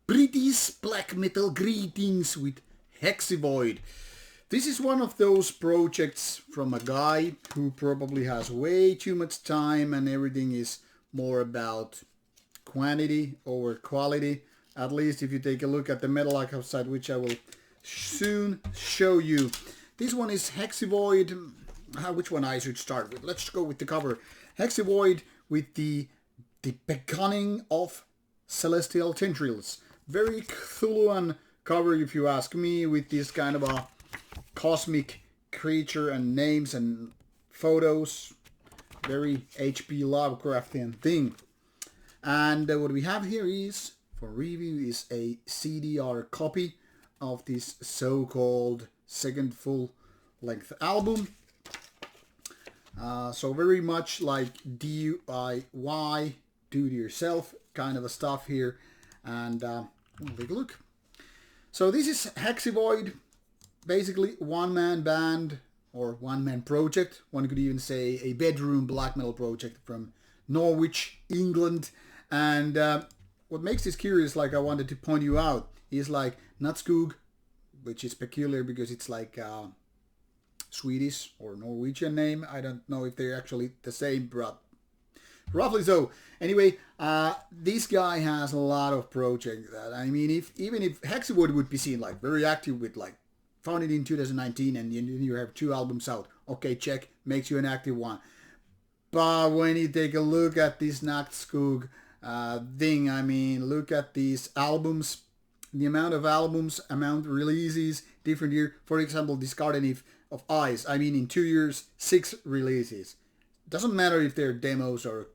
British black metal greetings with Hexivoid. This is one of those projects from a guy who probably has way too much time and everything is more about quantity over quality. At least if you take a look at the metal archive site, which I will soon show you. This one is Hexivoid. Which one I should start with? Let's go with the cover. Hexivoid with the Beckoning of Celestial Tendrils. Very Cthulhuan cover if you ask me, with this kind of a cosmic creature and names and photos. Very H.P. Lovecraftian thing. And what we have here is, for review, is a CDR copy of this so-called second full-length album. So very much like DIY, do-it-yourself kind of a stuff here. And we'll take a look. So this is Hexivoid, basically one-man band or one-man project. One could even say a bedroom black metal project from Norwich, England. And what makes this curious, like I wanted to point you out, is like Natskog, which is peculiar because it's like Swedish or Norwegian name. I don't know if they're actually the same, but roughly so. Anyway, this guy has a lot of projects. That I mean, even if Hexivoid would be seen like very active with like founded in 2019 and you have 2 albums out. Okay, check, makes you an active one. But when you take a look at this Natskog thing, I mean, look at these albums, the amount of albums, amount of releases, different year. For example, this Garden of Ice, I mean, in 2 years, 6 releases. Doesn't matter if they're demos or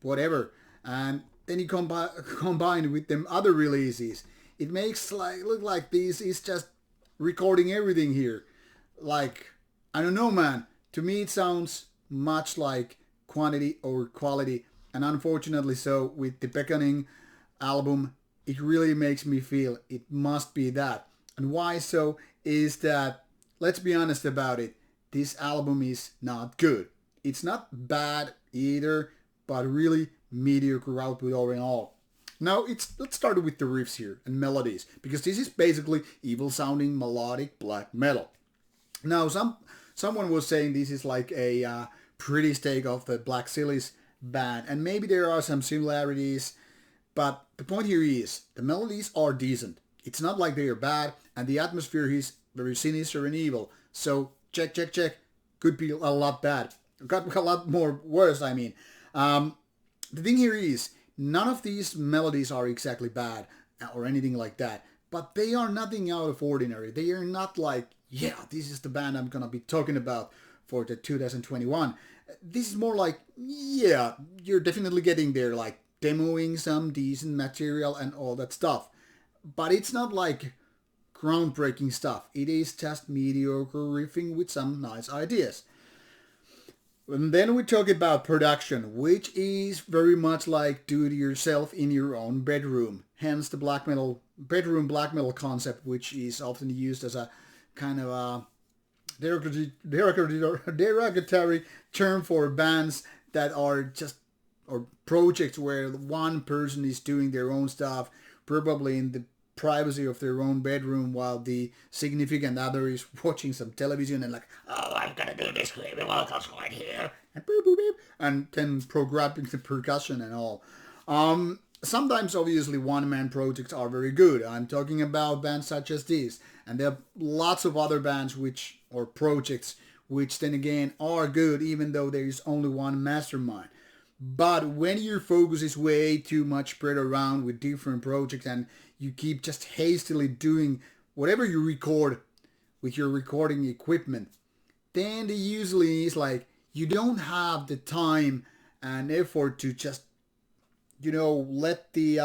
whatever. And then you combine with them other releases. It makes like look like this is just recording everything here. Like, I don't know, man. To me, it sounds much like quantity over quality. And unfortunately so, with the Beckoning album, it really makes me feel it must be that. And why so is that, let's be honest about it, this album is not good. It's not bad either, but really mediocre output all in all. Now, let's start with the riffs here and melodies, because this is basically evil-sounding melodic black metal. Now, someone was saying this is like a pretty take of the Black Sillies band, and maybe there are some similarities, but the point here is the melodies are decent. It's not like they are bad, and the atmosphere is very sinister and evil. So check. Could be a lot bad. Got a lot more worse, I mean. The thing here is, none of these melodies are exactly bad or anything like that, but they are nothing out of ordinary. They are not like, yeah, this is the band I'm gonna be talking about for the 2021. This is more like, yeah, you're definitely getting there, like demoing some decent material and all that stuff. But it's not like groundbreaking stuff. It is just mediocre riffing with some nice ideas. And then we talk about production, which is very much like do it yourself in your own bedroom. Hence the bedroom black metal concept, which is often used as a kind of a derogatory term for bands that are just, or projects where one person is doing their own stuff, probably in the privacy of their own bedroom, while the significant other is watching some television and like, oh, I'm gonna do this heavy vocals right here, and boop, boop, boop, and then programming the percussion and all. Sometimes obviously one-man projects are very good. I'm talking about bands such as this, and there are lots of other bands or projects which then again are good even though there is only one mastermind. But when your focus is way too much spread around with different projects and you keep just hastily doing whatever you record with your recording equipment, then it usually is like you don't have the time and effort to just, let the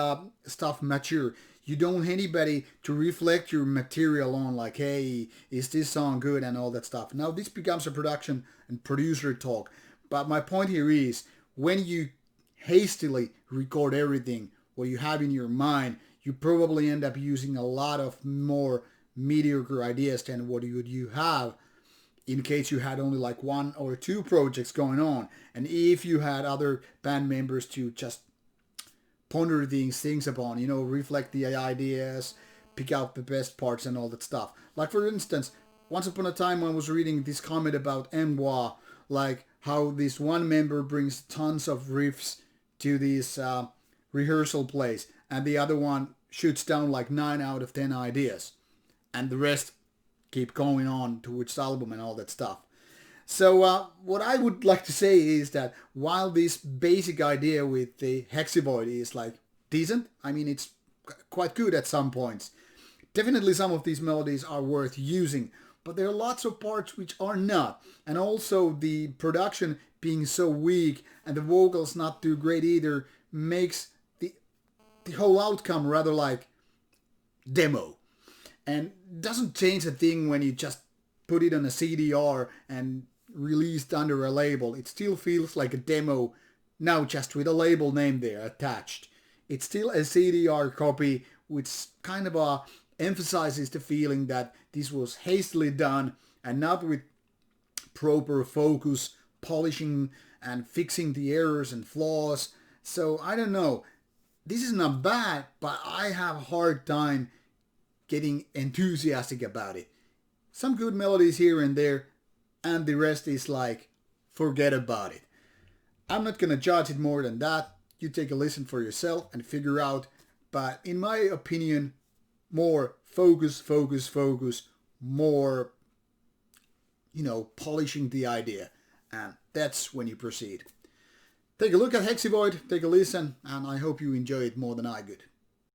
stuff mature. You don't have anybody to reflect your material on, like, hey, is this song good and all that stuff. Now this becomes a production and producer talk. But my point here is, when you hastily record everything, what you have in your mind, you probably end up using a lot of more mediocre ideas than what you have in case you had only like 1 or 2 projects going on. And if you had other band members to just ponder these things upon, you know, reflect the ideas, pick out the best parts and all that stuff. Like for instance, once upon a time I was reading this comment about Envoy, like how this one member brings tons of riffs to this rehearsal place, and the other one shoots down like 9 out of 10 ideas, and the rest keep going on to which album and all that stuff. So what I would like to say is that while this basic idea with the Hexivoid is like decent, I mean it's quite good at some points. Definitely some of these melodies are worth using, but there are lots of parts which are not. And also the production being so weak and the vocals not too great either makes the whole outcome rather like demo. And doesn't change a thing when you just put it on a CDR and released under a label. It still feels like a demo, now just with a label name there attached. It's still a CDR copy, which kind of emphasizes the feeling that this was hastily done and not with proper focus, polishing and fixing the errors and flaws. So I don't know. This is not bad, but I have a hard time getting enthusiastic about it. Some good melodies here and there, and the rest is like, forget about it. I'm not gonna judge it more than that. You take a listen for yourself and figure out. But in my opinion, more focus, more, you know, polishing the idea. And that's when you proceed. Take a look at Hexivoid, take a listen, and I hope you enjoy it more than I could.